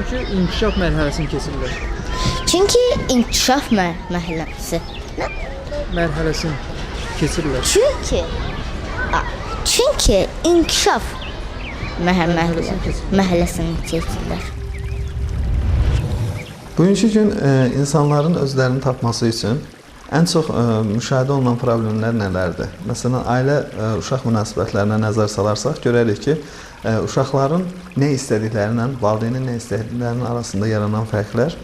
Çünki inkişaf mərhələsini keçirlər. Çünki inkişaf mərhələsi. Mərhələsini keçirlər. Çünki inkişaf mərhələsini keçirlər. Bugünkü gün insanların özlərini tapması üçün ən çox müşahidə olunan problemlər nələrdir? Məsələn, ailə-uşaq münasibətlərinə nəzər salarsak, görərik ki, uşaqların nə istədiklərindən, valideynin nə istədiklərinin arasında yaranan fərqlər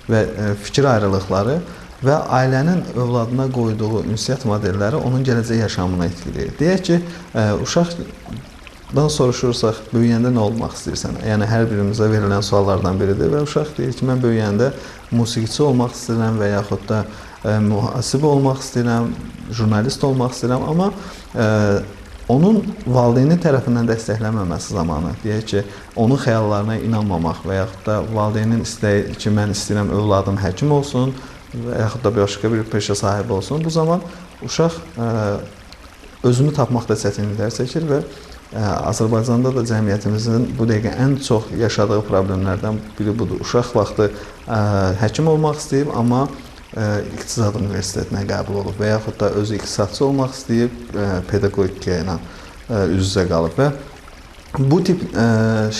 və fikir ayrılıqları və ailənin övladına qoyduğu ünsiyyət modelləri onun gələcək yaşamına etkiləyir. Deyək ki, uşaqdan soruşursaq, böyüyəndə nə olmaq istəyirsən? Yəni, hər birimizə verilən suallardan biridir və uşaq deyir ki, mən böyüyəndə musiqiçi olmaq istəyirəm və yaxud da mühasibə olmaq istəyirəm, jurnalist olmaq istəyirəm, amma onun valideyni tərəfindən dəstəklənməməsi zamanı, deyək ki, onun xəyallarına inanmamaq və yaxud da valideynin istəyi ki, mən istəyirəm övladım həkim olsun və yaxud da başqa bir peşə sahibi olsun, bu zaman uşaq özünü tapmaqda çətinliklər çəkir və Azərbaycanda da cəmiyyətimizin bu dəqiqə ən çox yaşadığı problemlərdən biri budur. Uşaq vaxtı həkim olmaq istəyib, amma İqtisad Universitetinə qəbul olub və yaxud da özü iqtisadçı olmaq istəyib, pedaqogika ilə üz-üzə qalıb və bu tip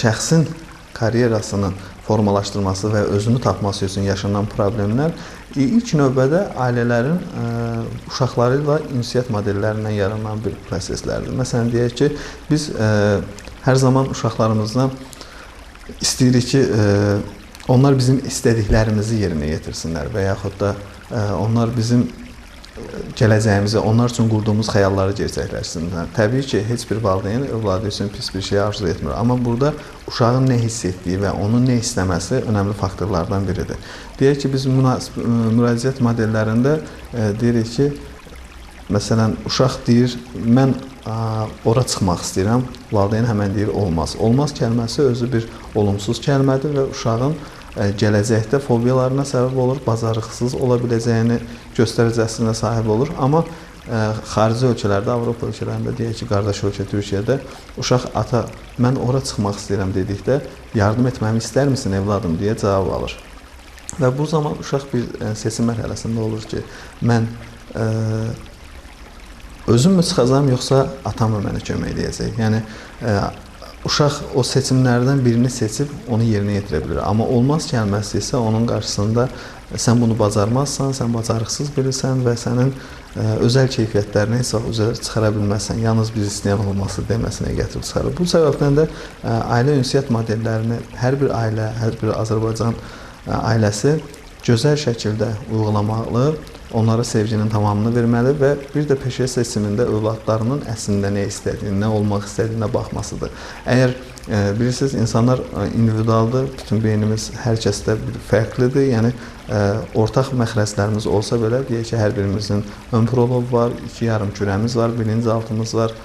şəxsin karyerasının formalaşdırması və özünü tapması üçün yaşanan problemlər ilk növbədə ailələrin uşaqları ilə ünsiyyət modellərindən yaranan bir proseslərdir. Məsələn, deyək ki, biz hər zaman uşaqlarımızdan istəyirik ki, onlar bizim istədiklərimizi yerinə yetirsinlər və yaxud da onlar bizim gələcəyimizi, onlar üçün qurduğumuz xəyalları gerçəkləşsinlər. Təbii ki, heç bir valideyn övladı üçün pis bir şey arzu etmir. Amma burada uşağın nə hiss etdiyi və onun nə istəməsi önəmli faktorlardan biridir. Deyək ki, biz müraciət modellərində deyirik ki, məsələn, uşaq deyir, mən ora çıxmaq istəyirəm, valideyn həmən deyir, olmaz. Olmaz kəlməsi özü bir olumsuz kəlmədir və uşağın gələcəkdə fobiyalarına səbəb olur, bacarıqsız ola biləcəyini göstəricəsinə sahib olur. Amma xarici ölkələrdə, Avropa ölkələrində, deyək ki, qardaş ölkə Türkiyədə uşaq ata, mən ora çıxmaq istəyirəm dedikdə, yardım etməmi istər misin evladım deyə cavab alır. Və bu zaman uşaq bir seçim mərhələsində olur ki, mən özüm mü çıxacam, yoxsa atam mı mənə kömək edəcək? Yəni, uşaq o seçimlərdən birini seçib onu yerinə yetirə bilir. Amma olmaz kəlməsi isə onun qarşısında sən bunu bacarmazsan, sən bacarıqsız bilirsən və sənin özəl keyfiyyətlərini heç vaxt üzə çıxara bilməzsən, yalnız biz istəyən olması deməsinə gətirib çıxarır. Bu səbəbdən də ailə ünsiyyət modellərini hər bir ailə, hər bir Azərbaycan ailəsi gözəl şəkildə uygulamalı, onlara sevginin tamamını verməli və bir də peşə seçimində övladlarının əslində nə istədiyini, nə olmaq istədiyinə baxmasıdır. Əgər bilirsiniz, insanlar individualdır, bütün beynimiz hər kəsdə fərqlidir, yəni ortaq məxrəclərimiz olsa belə, deyək ki, hər birimizin ön proloq var, iki yarım kürəmiz var, bilinçaltımız var,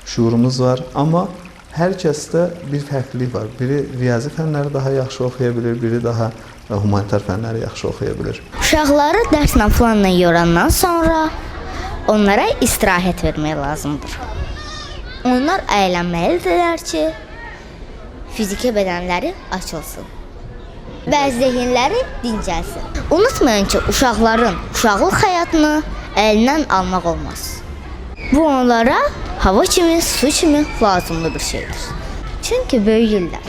şuurumuz var, amma hər kəsdə bir fərqlilik var. Biri riyazi fənləri daha yaxşı oxuya bilir, biri daha humanitar fənləri yaxşı oxuya bilir. Uşaqları dərslə planla yorandan sonra onlara istirahət vermək lazımdır. Onlar əylənməlidirlər ki, fiziki bədənləri açılsın və zehinləri dincəlsin. Unutmayın ki, uşaqların uşaqlıq həyatını əlindən almaq olmaz. Bu onlara hava kimi, su kimi lazımlı bir şeydir. Çünki böyüyürlər.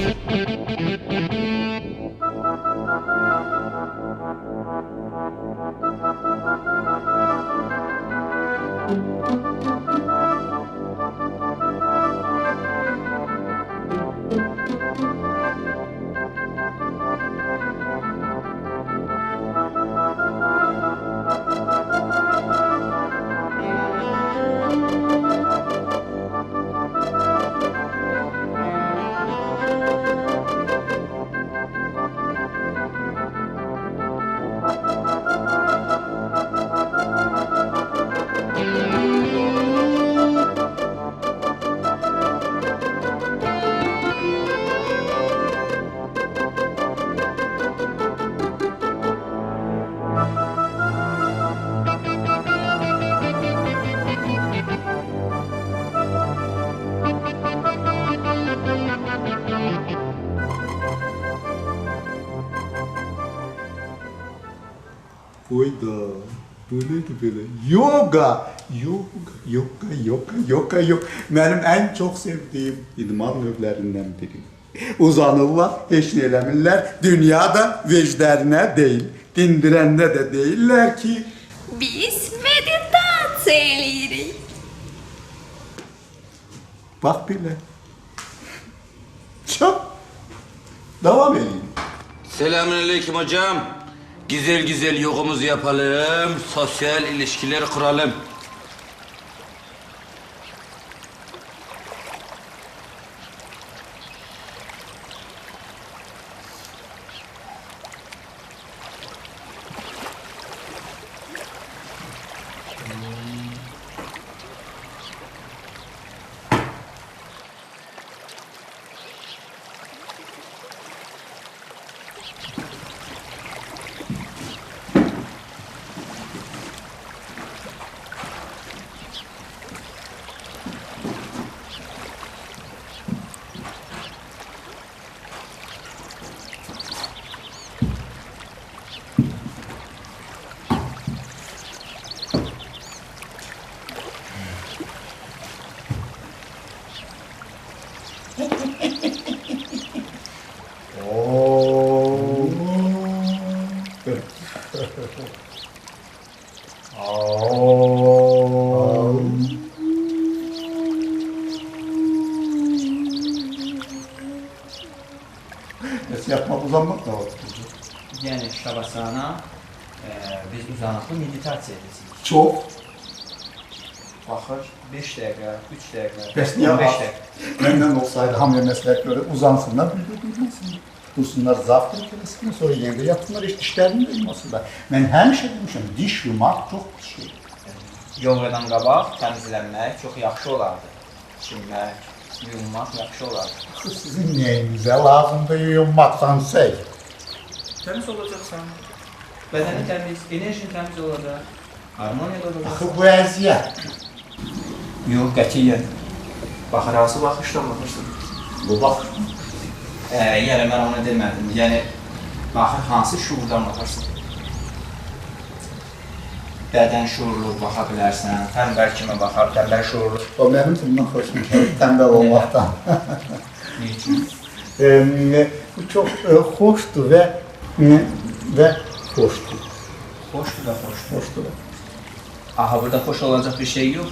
Oyda. Bu nədir belə? Yoga. Yoga. Mənim ən çox sevdiyim idman növlərindən biri. Uzanırlar, heç nə eləmirlər. Dünya da vecdərinə deyil. Dindirəndə də deyirlər ki, Biz meditasiya eləyirik. bax belə. Çok. Devam edin. Selamünaleyküm hocam. Güzel güzel yogumuzu yapalım, sosyal ilişkiler kuralım. Yapmak, uzanmak da var. Yəni şabasana biz uzanıqlı meditasiya edəcəyik. Çok. Baxır 5 dəqiqə, 3 dəqiqə, Bəs niyə 15 bax? dəqiqə. Məndən olsaydı hamıya məsləhət görüb uzansınlar, bir də durmasınlar. Dursunlar, zavtrak eləsinlər, sonra yenə də yatsınlar, heç dişlərini də yumasınlar. Mən həmişə demişəm, diş yumaq çox pis şey. Yogadan qabaq təmizlənmək çox yaxşı olardı. Çimmək, yuyunmaq yaxşı olardı. Axı sizin nəyinizə lazımdır yuyunmaqdan səy? Təmiz olacaqsan. Bədənin təmiz, enerjin təmiz olacaq. Harmoniyada olacaq. Axı bu əziyyət. Yox, qətiyyən. Baxır, hansı baxışdan baxırsan? Bu bax. Yəni mən onu demədim. Yəni baxır, hansı şuurdan baxırsan? Bədən şuurlu baxa bilərsən, tənbəl kimi baxar, tənbəl şuurlu. O mənim bundan xoşum gəlir, tənbəl olmaqdan. Niçin? Bu çox xoşdur və xoşdur. Xoşdur da xoşdur. Xoşdur. Aha, burada xoş olacaq bir şey yox.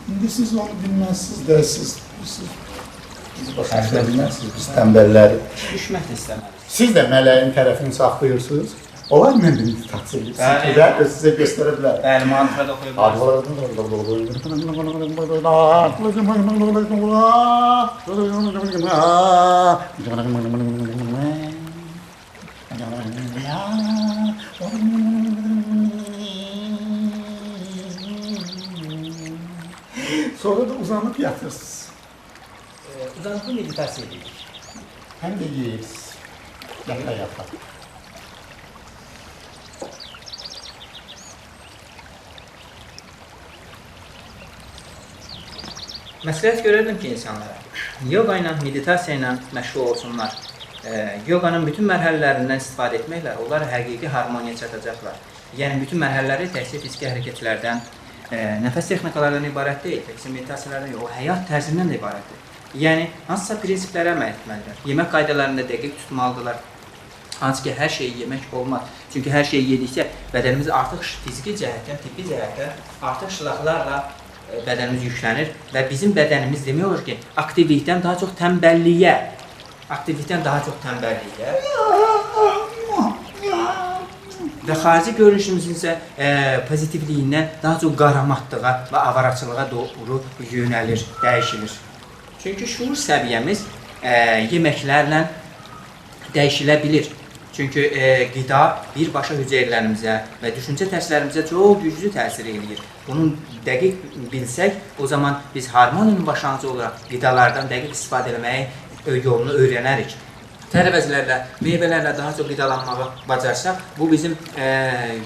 İndi siz onu bilməzsiniz də, siz başa düşə bilməzsiniz, biz tənbəlləri. Düşmək də istəmərik. Siz də mələyin tərəfini saxlayırsınız. Olar mən də meditasiya edirsiniz və sizə göstərə bilərəm. Bəli, mantra da oxuya Sonra da uzanıp yatırsınız. Uzanıqlı meditasiya edirik. Həm də yeyirsiniz. Yata. Məsləhət görərdim ki, insanlara yoga ilə, meditasiya ilə məşğul olsunlar. Yoganın bütün mərhələlərindən istifadə etməklə onlar həqiqi harmoniyaya çatacaqlar. Yəni, bütün mərhələləri təkcə fiziki hərəkətlərdən, nəfəs texnikalardan ibarət deyil, təkcə meditasiyalardan yox, o həyat tərzindən də ibarətdir. Yəni, hansısa prinsiplərə əməl etməlidir. Yemək qaydalarında dəqiq tutmalıdırlar. Hansı ki, hər şeyi yemək olmaz. Çünki hər şeyi yedikcə bədənimiz artıq fiziki cəhətdən, tibbi cəhətdən artıq şılaqlarla bədənimiz yüklənir və bizim bədənimiz demək olur ki, aktivlikdən daha çox tənbəlliyə və xarici görünüşümüzün isə pozitivliyindən daha çox qaramatlığa və avaraçılığa doğru yönəlir, dəyişilir. Çünki şuur səviyyəmiz yeməklərlə dəyişilə bilir. Çünki qida birbaşa hüceyrələrimizə və düşüncə tərslərimizə çox güclü təsir edir. Bunu dəqiq bilsək, o zaman biz harmoniyanın başlanğıcı olaraq qidalardan dəqiq istifadə etməyi yolunu öyrənərik. Tərəvəzlərlə, meyvələrlə daha çox qidalanmağı bacarsaq, bu bizim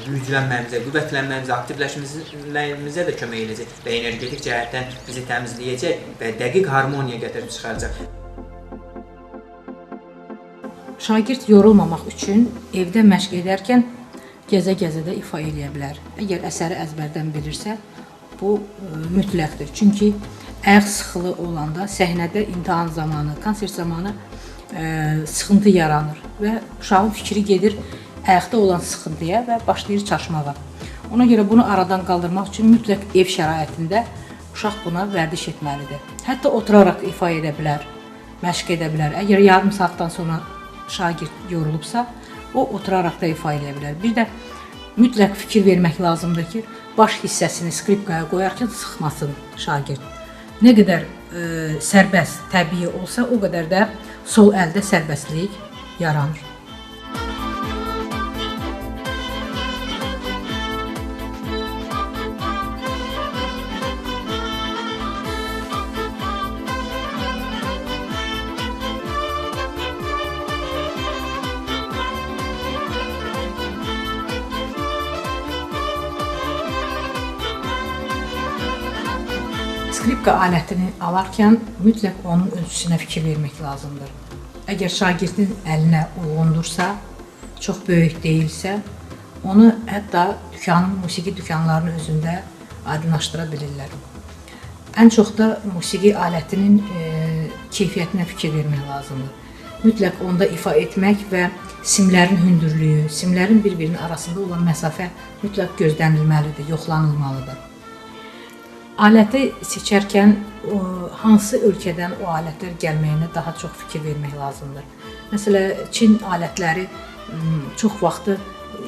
güclənməyimizə, qüvvətlənməyimizə, aktivləşməyimizə də kömək edəcək və energetik cəhətdən bizi təmizləyəcək və dəqiq harmoniya gətirib çıxaracaq. Şagird yorulmamaq üçün evdə məşq edərkən gəzə-gəzə də ifa eləyə bilər. Əgər əsəri əzbərdən bilirsə, bu mütləqdir. Çünki ayaq sıxılı olanda səhnədə imtahan zamanı, konsert zamanı sıxıntı yaranır və uşağın fikri gedir ayaqda olan sıxıntıya və başlayır çaşmağa. Ona görə bunu aradan qaldırmaq üçün mütləq ev şəraitində uşaq buna vərdiş etməlidir. Hətta oturaraq ifa edə bilər, məşq edə bilər. Əgər yarım saatdan sonra şagird yorulubsa, o oturaraq da ifa edə bilər. Bir də mütləq fikir vermək lazımdır ki, baş hissəsini skripkaya qoyarkən sıxmasın şagird. Nə qədər sərbəst, təbii olsa, o qədər də sol əldə sərbəstlik yaranır. Skripka alətini alarkən mütləq onun ölçüsünə fikir vermək lazımdır. Əgər şagirdin əlinə uyğundursa, çox böyük deyilsə, onu hətta musiqi dükanlarının özündə aydınlaşdıra bilirlər. Ən çox da musiqi alətinin keyfiyyətinə fikir vermək lazımdır. Mütləq onda ifa etmək və simlərin hündürlüyü, simlərin bir-birinin arasında olan məsafə mütləq gözlənilməlidir, yoxlanılmalıdır. Aləti seçərkən hansı ölkədən o alətlər gəlməyinə daha çox fikir vermək lazımdır. Məsələn, Çin alətləri çox vaxtı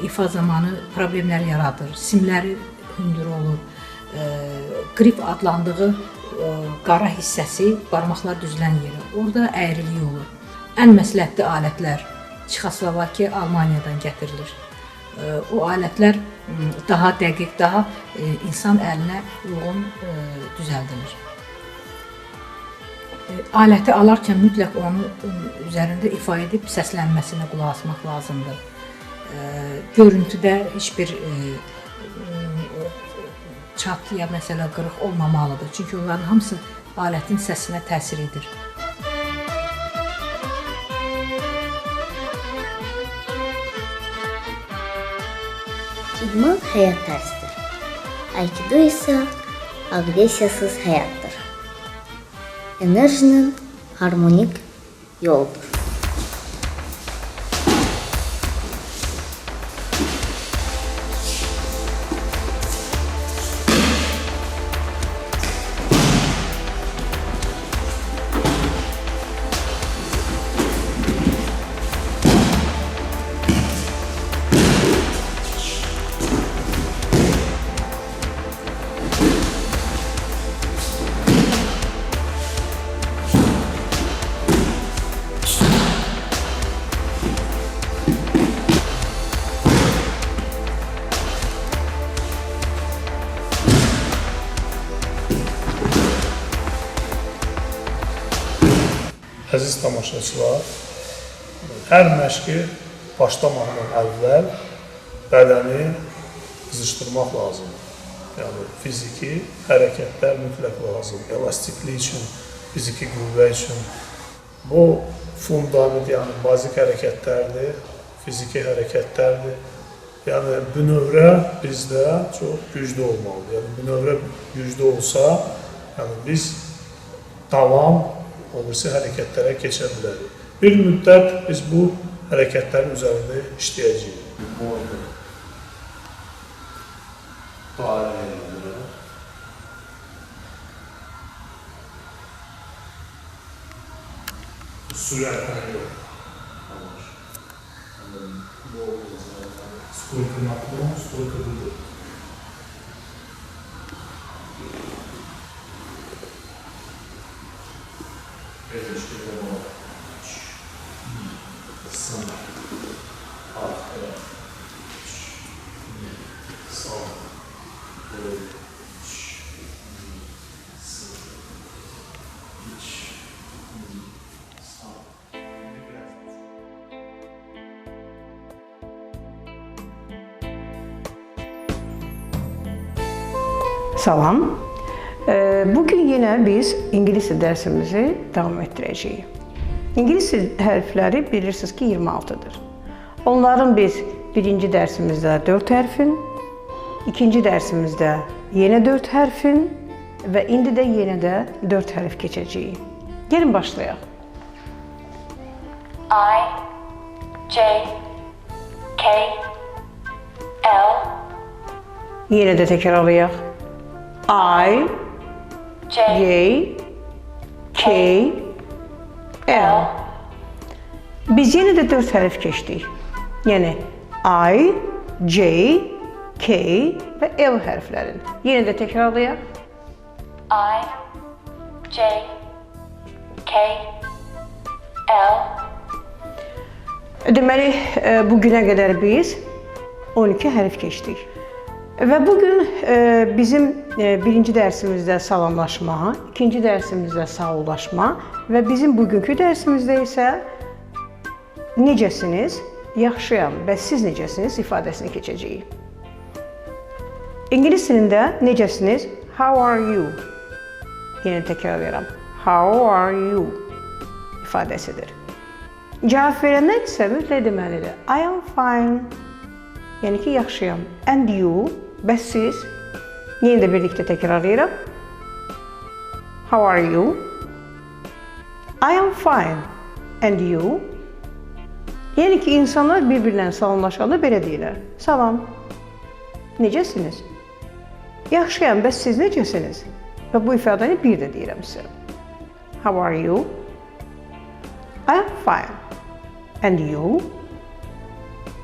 ifa zamanı problemlər yaradır. Simləri hündür olur. Grip adlandığı qara hissəsi, barmaqlar düzülən yeri, orada əyrilik olur. Ən məsləhətli alətlər Çexoslovakiya, Almaniyadan gətirilir. O alətlər daha dəqiq, daha insan əlinə uyğun düzəldilir. Aləti alarkən mütləq onu üzərində ifa edib səslənməsinə qulaq asmaq lazımdır. Görüntüdə heç bir çat ya məsələ qırıq olmamalıdır. Çünki onların hamısı alətin səsinə təsir edir. İdman həyat tərzidir. Aikido isə aqressiyasız həyatdır. Enerjinin harmonik yoldur. Əziz tamaşaçılar, hər məşqi başlamaqdan əvvəl bədəni qızışdırmaq lazımdır. Yəni, fiziki hərəkətlər mütləq lazımdır. Elastiklik üçün, fiziki qüvvə üçün. Bu fundament, yəni bazik hərəkətlərdir, fiziki hərəkətlərdir. Yəni, bünövrə bizdə çox güclü olmalıdır. Yəni, bünövrə güclü olsa, yəni biz davam olursa hərəkətlərə keçə bilərik. Bir müddət biz bu hərəkətlərin üzərində işləyəcəyik. Sürətən yox. Сколько наклон, столько выдох. Elleşki devam. Sağ. Arka. Sağ. Sol. Sağ. İç. Sağ. Salam. Bugün yenə biz ingilis dərsimizi davam etdirəcəyik. İngilis hərfləri bilirsiniz ki 26-dır. Onların biz birinci dərsimizdə 4 hərfin, ikinci dərsimizdə yenə 4 hərfin və indi də yenə də 4 hərf keçəcəyik. Gəlin başlayaq. I, J, K, L. Yenə də təkrarlayaq. I, J, K, L. Biz yenə də 4 hərf keçdik. Yəni I, J, K və L hərflərin. Yenə də təkrarlayaq. I, J, K, L. Deməli, bugünə qədər biz 12 hərf keçdik. Və bugün bizim birinci dərsimizdə salamlaşma, ikinci dərsimizdə sağollaşma və bizim bugünkü dərsimizdə isə necəsiniz, yaxşıyam və siz necəsiniz ifadəsini keçəcəyik. İngilis dilində necəsiniz, how are you? Yenə təkrarlayıram, how are you ifadəsidir. Cavab verənlər isə mütləq deməlidir, I am fine, yəni ki, yaxşıyam. And you, bəs siz, yenə də birlikdə təkrarlayıram, how are you? I am fine. And you? Yəni ki, insanlar bir-birlə salamlaşanda belə deyirlər, salam, necəsiniz? Yaxşıyam, bəs siz necəsiniz? Və bu ifadəni bir də deyirəm sizə. How are you? I am fine. And you?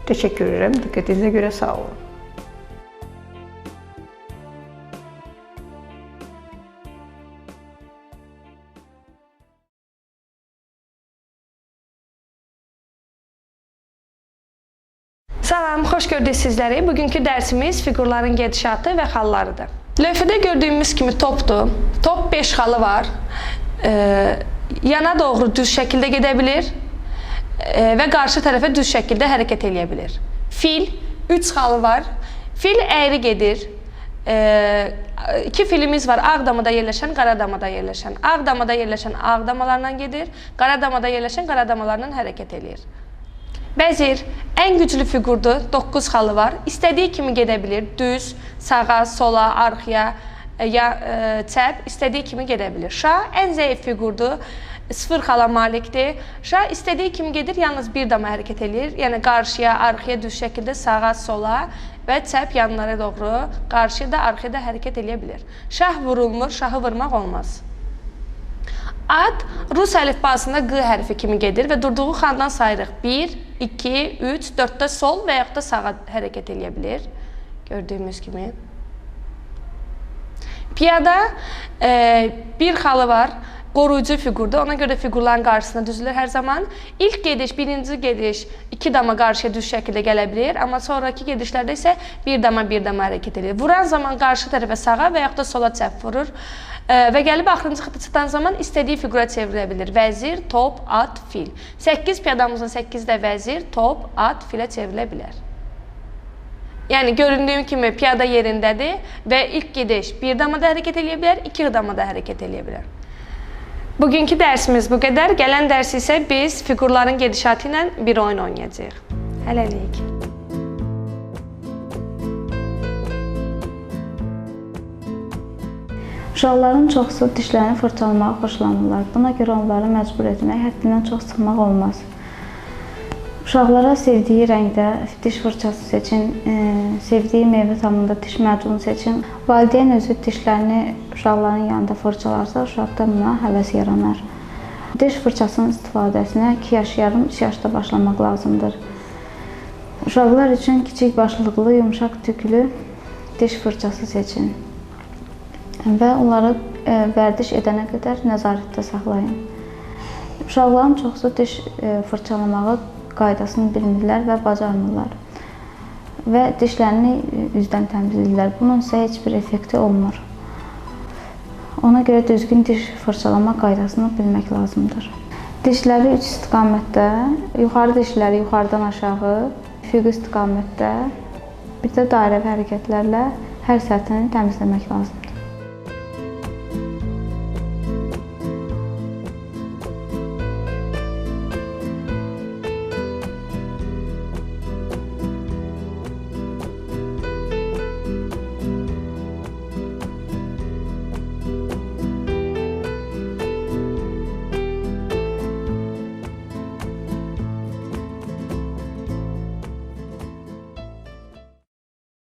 Təşəkkür edirəm. Diqqətinizə görə sağ olun. Salam, xoş gördük sizləri. Bugünkü dərsimiz fiqurların gedişatı və xallarıdır. Lövhədə gördüyümüz kimi topdur. Top 5 xalı var. Yana doğru düz şəkildə gedə bilir və qarşı tərəfə düz şəkildə hərəkət edə bilir. Fil 3 xalı var. Fil əyri gedir. İki filimiz var. Ağdamada yerləşən, Qaradamada yerləşən. Ağdamada yerləşən ağdamalarla gedir. Qaradamada yerləşən qaradamalarla hərəkət edir. Vəzir ən güclü fiqurdur. 9 xalı var. İstədiyi kimi gedə bilir. Düz, sağa, sola, arxaya ya çəp, istədiyi kimi gedə bilir. Şah ən zəif fiqurdur. 0 xala malikdir. Şah istədiyi kimi gedir, yalnız bir dama hərəkət edir. Yəni qarşıya, arxaya düz şəkildə sağa, sola və çəp yanlara doğru, qarşıya da, arxaya da hərəkət edə bilir. Şah vurulmur, şahı vurmaq olmaz. At Rus əlifbasında Q hərfi kimi gedir və durduğu xandan sayırıq. 1, 2, 3, 4-də sol və yaxud da sağa hərəkət edə bilir. Gördüyümüz kimi. Piyada bir xalı var. Qoruyucu fiqurdur. Ona görə fiqurların qarşısına düzülür hər zaman. İlk gediş, birinci gediş 2 dama qarşıya düz şəkildə gələ bilir. Amma sonraki gedişlərdə isə bir dama hərəkət edir. Vuran zaman qarşı tərəfə sağa və yaxud da sola çəp vurur. Və gəlib axırıncı xəttə çatan zaman istədiyi fiqura çevrilə bilir. Vəzir, top, at, fil. 8 piyadamızın 8-də vəzir, top, at, filə çevrilə bilər. Yəni göründüyüm kimi piyada yerindədir və ilk gediş bir damada hərəkət edə bilər, 2 damada hərəkət edə bilər. Bugünkü dərsimiz bu qədər. Gələn dərs isə biz fiqurların gedişatı ilə bir oyun oynayacağıq. Hələlik. Uşaqların çoxsu dişlərini fırçalamağı xoşlanırlar. Buna görə onları məcbur etmək, həddindən çox sıxmaq olmaz. Uşaqlara sevdiyi rəngdə diş fırçası seçin, sevdiyi meyvə tamında diş macunu seçin. Valideyn özü dişlərini uşaqların yanında fırçalarsa, uşaqda buna həvəs yaranar. Diş fırçasının istifadəsinə 2 yaş yarım, 3 yaşda başlamaq lazımdır. Uşaqlar üçün kiçik başlıqlı, yumşaq tüklü diş fırçası seçin və onları vərdiş edənə qədər nəzarətdə saxlayın. Uşaqların çoxsu diş fırçalamağı qaydasını bilmirlər və bacarmırlar və dişlərini üzdən təmizləyirlər. Bunun isə heç bir effekti olmur. Ona görə düzgün diş fırçalama qaydasını bilmək lazımdır. Dişləri 3 istiqamətdə, yuxarı dişləri yuxarıdan aşağı, üfüqi istiqamətdə, bir də dairəvi hərəkətlərlə hər səthini təmizləmək lazımdır.